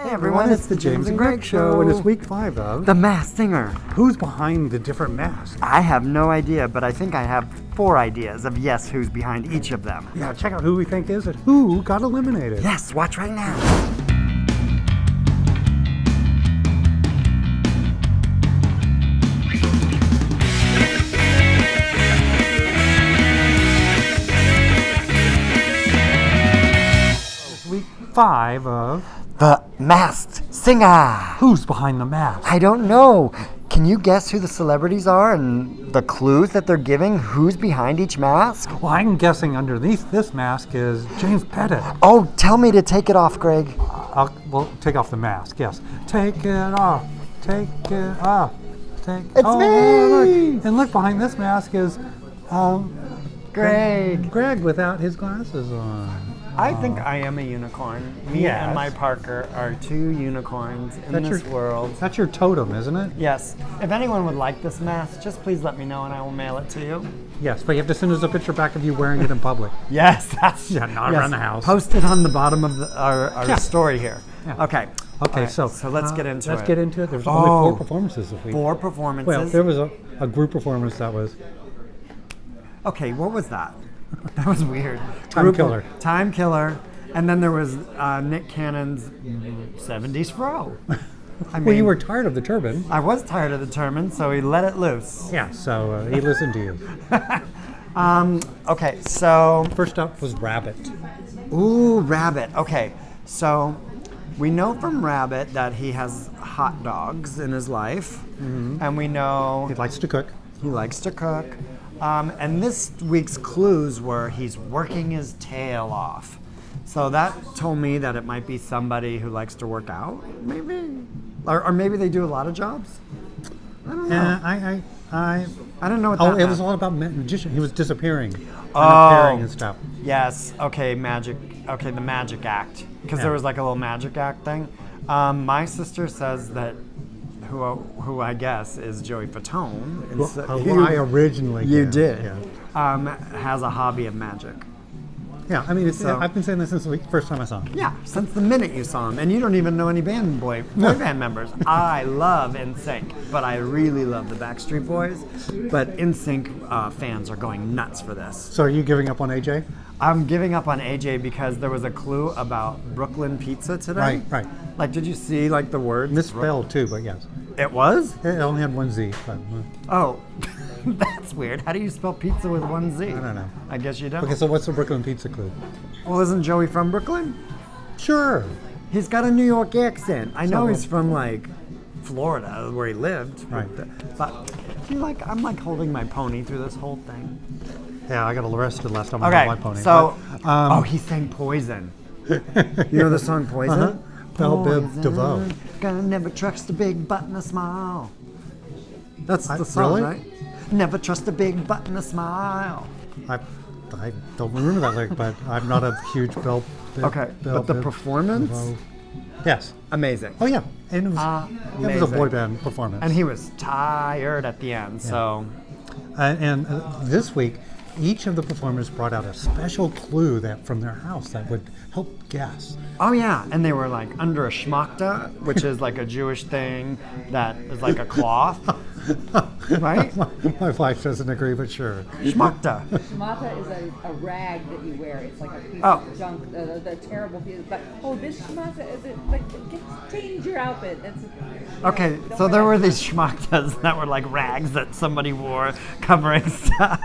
Hey everyone, it's the James and Greg Show, and it's week 5 of The Masked Singer. Who's behind the different masks? I have no idea, but I think I have 4 ideas of who's behind each of them. Yeah, check out who we think is it. Who got eliminated? Yes, watch right now. It's week 5 of The Masked Singer. Who's behind the mask? I don't know. Can you guess who the celebrities are and the clues that they're giving? Who's behind each mask? Well, I'm guessing underneath this mask is James Pettit. Oh, tell me to take it off, Greg. Well, take off the mask, yes. Take it off. Take it off. It's me! Look. And look, behind this mask is Greg. Greg without his glasses on. I think I am a unicorn. Me Yes. and my Parker are 2 unicorns in this world. That's your totem, isn't it? Yes. If anyone would like this mask, just please let me know and I will mail it to you. Yes, but you have to send us a picture back of you wearing it in public. Yes, that's not around the house. Post it on the bottom of our story here. Yeah. Okay. Okay, Right, so let's get into it. Let's get into it. There's only 4 performances this week. 4 performances. Well, there was a group performance that was Okay, what was that? That was weird. Time Killer. Time Killer. And then there was Nick Cannon's 70s Fro. I mean, well, you were tired of the turban. I was tired of the turban, so he let it loose. Yeah, so he listened to you. Okay, so... First up was Rabbit. Ooh, Rabbit. Okay, so we know from Rabbit that he has hot dogs in his life. Mm-hmm. And we know... He likes to cook. He likes to cook. And this week's clues were he's working his tail off. So that told me that it might be somebody who likes to work out, maybe? Or maybe they do a lot of jobs? I don't know. I don't know what that it meant. was all about magician. He was disappearing. Oh. And appearing and stuff. Yes, okay, magic. Okay, the magic act. Because there was like a little magic act thing. My sister says that who I guess is Joey Fatone. Who I originally You did. Yeah. Has a hobby of magic. Yeah, I mean, I've been saying this since the first time I saw him. Yeah, since the minute you saw him. And you don't even know any boy band members. I love NSYNC, but I really love the Backstreet Boys. But NSYNC fans are going nuts for this. So are you giving up on AJ? I'm giving up on AJ because there was a clue about Brooklyn pizza today. Right. Like, did you see like the word? Misspelled too, but yes. It was? It only had 1 Z. But, Oh, that's weird. How do you spell pizza with 1 Z? I don't know. I guess you don't. Okay, so what's the Brooklyn pizza clue? Well, isn't Joey from Brooklyn? Sure. He's got a New York accent. I know So- he's from like Florida, where he lived. Right. But I'm like holding my pony through this whole thing. Yeah, I got arrested last time I Okay, rode my pony. so But, he sang Poison. You know the song Poison? Uh-huh. Belle Biv DeVoe. Gonna never trust a big butt and a smile. That's the song, really? right? Never trust a big butt and a smile. I don't remember that lyric, but I'm not a huge Belle Biv. Okay, Belle but the Biv performance? DeVoe. Yes. Amazing. Oh yeah, and it was a Amazing. boy band performance. And he was tired at the end, so... And this week, each of the performers brought out a special clue that from their house that would help guess. Oh yeah, and they were like under a shmakta, which is like a Jewish thing that is like a cloth, right? My wife doesn't agree, but sure. Shmakta. Shmata is a rag that you wear. It's like a piece Oh. of junk, the terrible piece. But this shmata is it like change your outfit. Okay, so there were these shmaktas that were like rags that somebody wore covering stuff,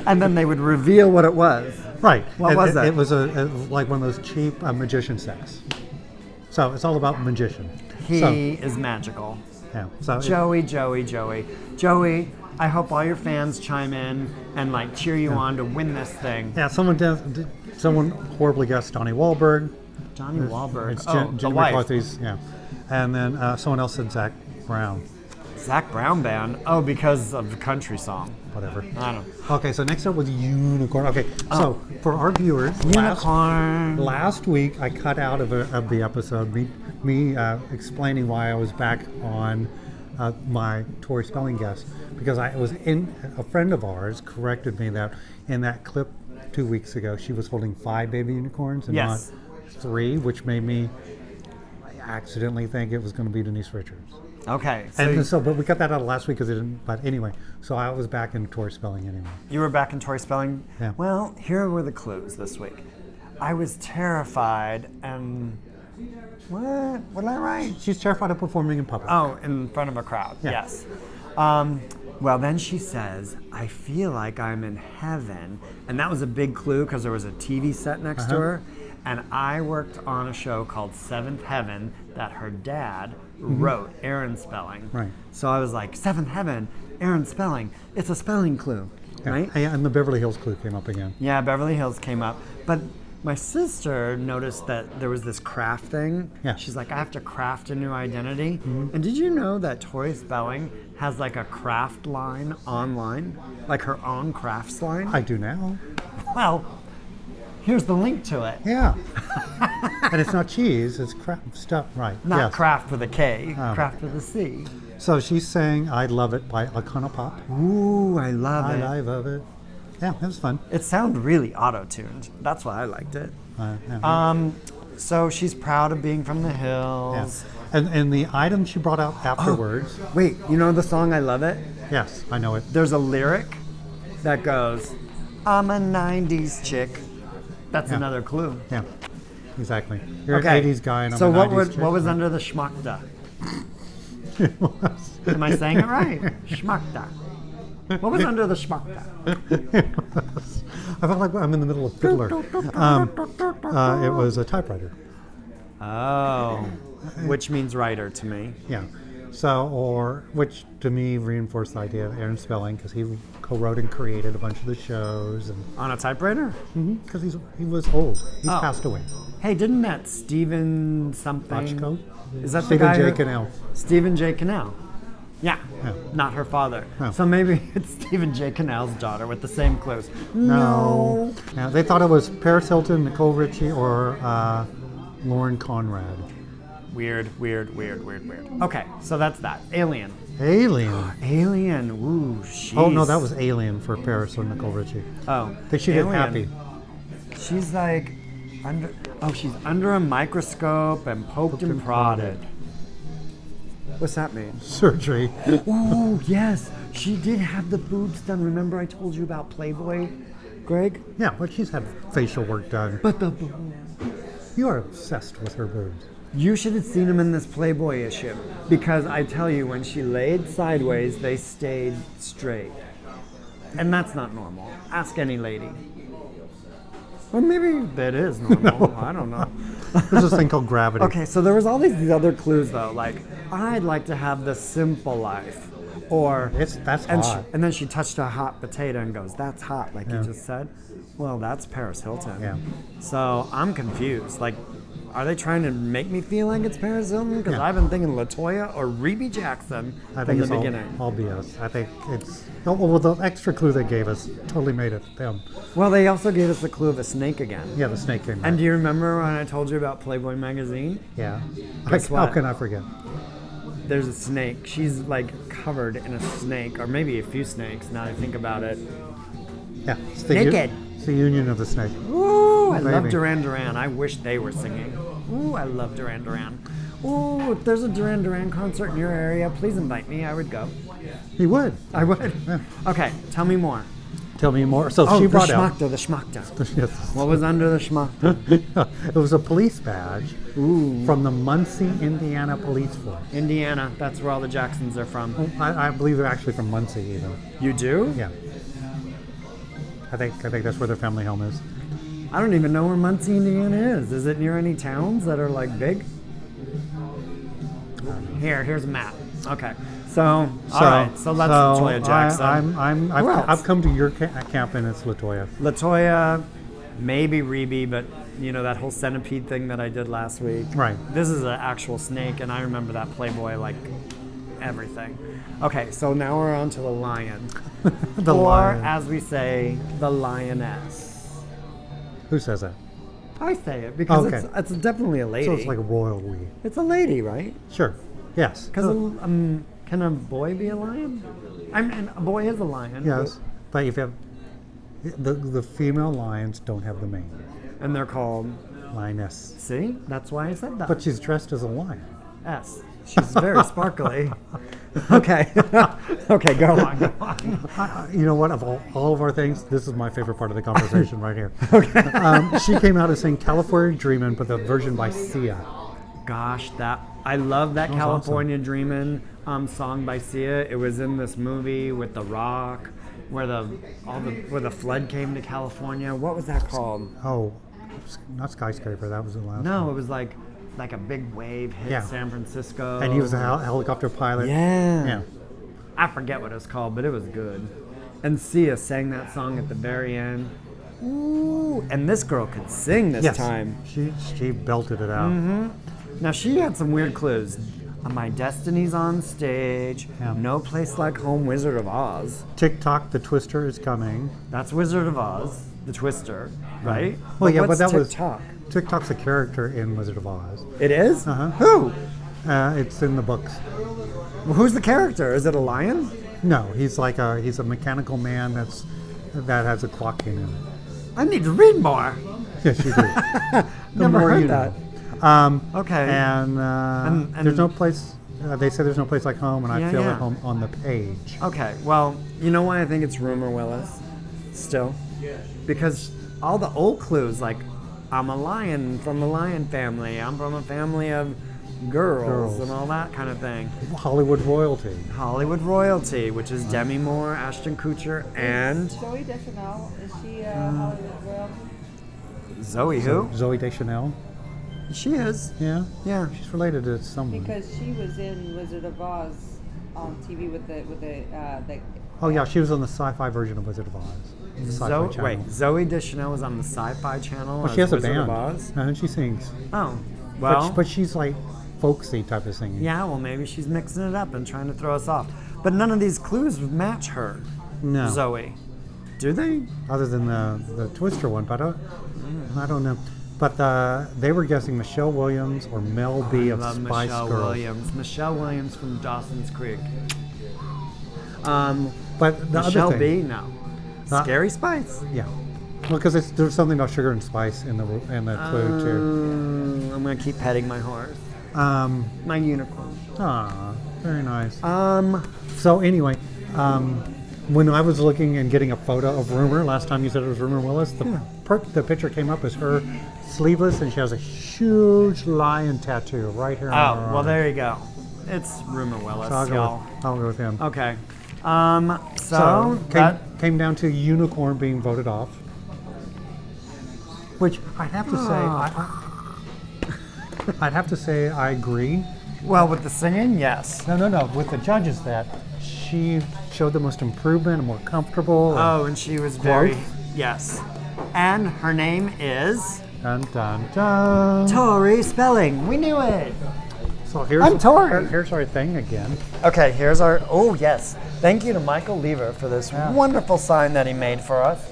and then they would reveal what it was. Right. What was that? It was like one of those cheap magician sets. So it's all about magician. He is magical. Yeah. So Joey, I hope all your fans chime in and like cheer you on to win this thing. yeah, someone horribly guessed Donnie Wahlberg. Johnny Wahlberg. It's the Jim wife. McCarthy's. Yeah. And then someone else said Zach Brown. Zach Brown Band. Oh, because of the country song. Whatever. I don't know. Okay, so next up was Unicorn. Okay, so for our viewers, Unicorn. last week I cut out of the episode me explaining why I was back on my Tori spelling guess because a friend of ours corrected me that in that clip 2 weeks ago she was holding 5 baby unicorns and Yes. not 3, which made me accidentally think it was going to be Denise Richards. Okay. But we got that out of last week because it didn't. But anyway, so I was back in Tori Spelling anyway. You were back in Tori Spelling? Yeah. Well, here were the clues this week. I was terrified and... What? What did I write? She's terrified of performing in public. Oh, in front of a crowd. Yeah. Yes. Well, then she says, I feel like I'm in heaven. And that was a big clue because there was a TV set next to her. And I worked on a show called Seventh Heaven that her dad wrote, Aaron Spelling. Right. So I was like, Seventh Heaven, Aaron Spelling. It's a spelling clue, right? Yeah, and the Beverly Hills clue came up again. Yeah, Beverly Hills came up. But my sister noticed that there was this craft thing. Yeah. She's like, I have to craft a new identity. And did you know that Tori Spelling has like a craft line online? Like her own crafts line? I do now. Well, here's the link to it. Yeah. And it's not cheese, it's craft stuff. Right. Not yes. craft with a K, Oh. craft with a C. So she's saying I Love It by Pop. Ooh, I love it. I love it. Yeah, it was fun. It sounded really auto-tuned. That's why I liked it. Yeah. So she's proud of being from the Yeah. hills. And the item she brought out afterwards. Wait, you know the song I Love It? Yes, I know it. There's a lyric that goes, I'm a 90s chick. That's Yeah. another clue. Yeah, exactly. You're Okay. an 80s guy and I'm so a what 90s chick. what was under the schmuckta? It was. Am I saying it right? Schmuckta. What was under the schmuckta? I felt like I'm in the middle of Fiddler. It was a typewriter. Oh, which means writer to me. Yeah. So, which to me reinforced the idea of Aaron Spelling because he co-wrote and created a bunch of the shows, and On a typewriter? because he was old, he's Oh. passed away. Hey, didn't that Stephen something? Botchko? Is that Stephen the guy? J. who- Cannell. Stephen J. Cannell. Yeah. Yeah. Not her father. No. So maybe it's Stephen J. Cannell's daughter with the same clues. No. Yeah, they thought it was Paris Hilton, Nicole Richie, or Lauren Conrad. Weird. Okay, so that's that. Alien. Alien. Alien. Ooh, she's... Oh no, that was Alien for Paris or Nicole Richie. Oh. She did Alien. Happy. She's like she's under a microscope and poked and prodded. What's that mean? Surgery. Ooh, yes. She did have the boobs done. Remember I told you about Playboy, Greg? Yeah, but she's had facial work done. But the boobs. You are obsessed with her boobs. You should have seen them in this Playboy issue. Because I tell you, when she laid sideways, they stayed straight. And that's not normal. Ask any lady. Or maybe that is normal. I don't know. There's this thing called gravity. Okay, so there was all these other clues though, like I'd like to have the simple life, or That's and hot. and then she touched a hot potato and goes, "That's hot," like Yeah. you just said. Well, that's Paris Hilton. Yeah. So I'm confused. Like, are they trying to make me feel like it's Paris Hilton? Because Yeah. I've been thinking Latoya or Rebe Jackson I from think the it's beginning. all BS. I think it's... Oh, well, the extra clue they gave us totally made it them. Well, they also gave us the clue of a snake again. Yeah, the snake came And back. do you remember when I told you about Playboy magazine? Yeah. Guess How what? can I forget? There's a snake. She's like covered in a snake, or maybe a few snakes. Now that I think about it. Yeah. It's the Naked. It's the union of the snake. Ooh, I love Maybe. Duran Duran. I wish they were singing. Ooh, I love Duran Duran. Ooh, if there's a Duran Duran concert in your area, please invite me. I would go. He would. I would. Yeah. Okay, tell me more. Tell me more. So Oh, she the brought out... schmuckta, the schmuckta. Yes. What was under the schmuckta? It was a police badge Ooh, from the Muncie, Indiana Police Force. Indiana. That's where all the Jacksons are from. I believe they're actually from Muncie, even. You do? Yeah. I think that's where their family home is. I don't even know where Muncie, Indiana is. Is it near any towns that are like big? Here's a map. Okay. So, all right. So that's Latoya Jackson. Who else? I've come to your camp and it's Latoya. Latoya, maybe Rebe, but you know that whole centipede thing that I did last week. Right. This is an actual snake, and I remember that Playboy like everything. Okay, so now we're on to the lion. The or, lion. as we say, the lioness. Who says that? I say it because Okay. it's definitely a lady. So it's like a royal we. It's a lady, right? Sure. Yes. Because can a boy be a lion? I mean, a boy is a lion. Yes. But if you have the female lions don't have the mane. And they're called Lioness. See? That's why I said that. But she's dressed as a lion. S. She's very sparkly. Okay. Okay, go on. Go on. You know what? Of all of our things, this is my favorite part of the conversation right here. Okay. She came out as saying California Dreamin', but the version by Sia. Gosh, I love that was California Dreamin' song by Sia. It was in this movie with The Rock, where the flood came to California. What was that called? Oh, not Skyscraper. That was the last No, one. it was like a big wave hit San Francisco. And he was a helicopter pilot. Yeah. Yeah. I forget what it was called, but it was good. And Sia sang that song at the very end. Ooh, and this girl could sing this time. She belted it out. Now she had some weird clues. My Destiny's on stage. Yeah. No Place Like Home, Wizard of Oz. Tik Tok, the Twister is coming. That's Wizard of Oz, the Twister, right? Well, yeah, but what's that was TikTok? TikTok's a character in Wizard of Oz. It is? Uh-huh. Who? It's in the books. Well, who's the character? Is it a lion? No, he's a mechanical man that has a clock in him. I need to read more. Yes, you do. Never more heard you that. know. Okay. And there's no place. They say there's no place like home, and I feel at home on the page. Okay, well, you know why I think it's Rumer Willis still? Because all the old clues, like, I'm a lion from the lion family, I'm from a family of girls. And all that kind of thing. Hollywood royalty. Hollywood royalty, which is Demi Moore, Ashton Kutcher, and Zooey Deschanel, is she Hollywood royalty? Zoe who? Zooey Deschanel. She is. Yeah. Yeah. She's related to someone. Because she was in Wizard of Oz on TV with the Oh yeah, she was on the sci-fi version of Wizard of Oz. The Sci-Fi Channel. Wait, Zoe Deschanel was on the Sci-Fi Channel. Well, she has Wizard a of band, Oz? and she sings. Oh, well. But she's like folksy type of singing. Yeah, well, maybe she's mixing it up and trying to throw us off. But none of these clues match her, No. Zoe. Do they? Other than the Twister one, but I don't know. But they were guessing Michelle Williams or Mel B of I love Spice Michelle Girls. Williams. Michelle Williams from Dawson's Creek. But the Michelle other thing, B, no. Scary Spice. yeah, well, because there's something about sugar and spice in the clue too. I'm gonna keep petting my horse, my unicorn. Very nice. Um, So anyway, when I was looking and getting a photo of Rumer, last time you said it was Rumer Willis, the picture came up as her sleeveless, and she has a huge lion tattoo right here on her well, arm. there you go. It's Rumer Willis, So y'all. I'll go with him. Okay. So that came down to Unicorn being voted off, which I have to say, I'd have to say I agree. well, with the singing, yes. No. With the judges, that she showed the most improvement and more comfortable. Oh, and she was very Growth. yes. And her name is Dun dun dun. Tori Spelling. We knew it. So here's I'm Tori. Here's our thing again. Okay, here's our. Oh yes, thank you to Michael Lever for this wonderful sign that he made for us.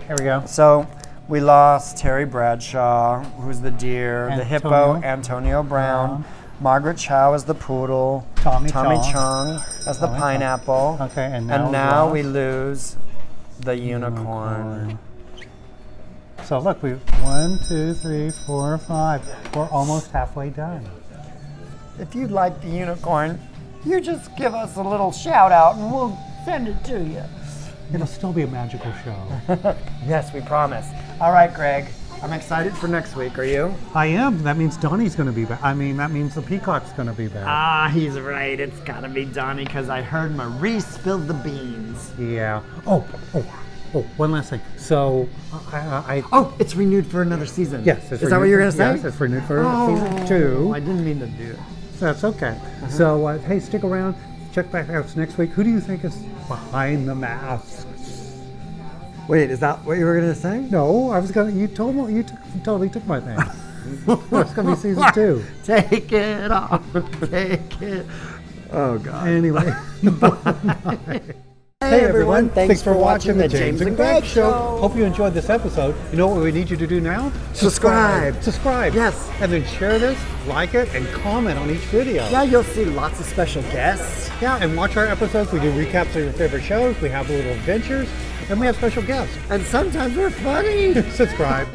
Here we go. So we lost Terry Bradshaw, who's the deer, the hippo, Antonio Brown, Margaret Chow as the poodle, Tommy Chung as the pineapple. Okay, and now we we lose the unicorn. So look, 1, 2, 3, 4, 5. We're almost halfway done. If you'd like the unicorn, you just give us a little shout out and we'll send it to you. It'll still be a magical show. Yes, we promise. All right, Greg. I'm excited for next week. Are you? I am. That means Donnie's going to be back. I mean, that means the peacock's going to be back. Ah, he's right. It's got to be Donnie because I heard Marie spilled the beans. Yeah. Oh, one last thing. So, Oh, it's renewed for another season. Yes. Is that what you're going to say? Yes, it's renewed for season 2. I didn't mean to do it. That's okay. So, hey, stick around. Check back out next week. Who do you think is behind the mask? Wait, is that what you were going to say? No, I was going to. You totally took my thing. It's going to be season 2. Take it off. Take it. Oh, God. Anyway. Bye. Hey, everyone. Thanks for watching the James and Greg Show. Hope you enjoyed this episode. You know what we need you to do now? Subscribe. Subscribe. Yes. And then share this, like it, and comment on each video. Yeah, you'll see lots of special guests. Yeah, and watch our episodes. We do recaps of your favorite shows. We have little adventures, and we have special guests. And sometimes we're funny. Subscribe.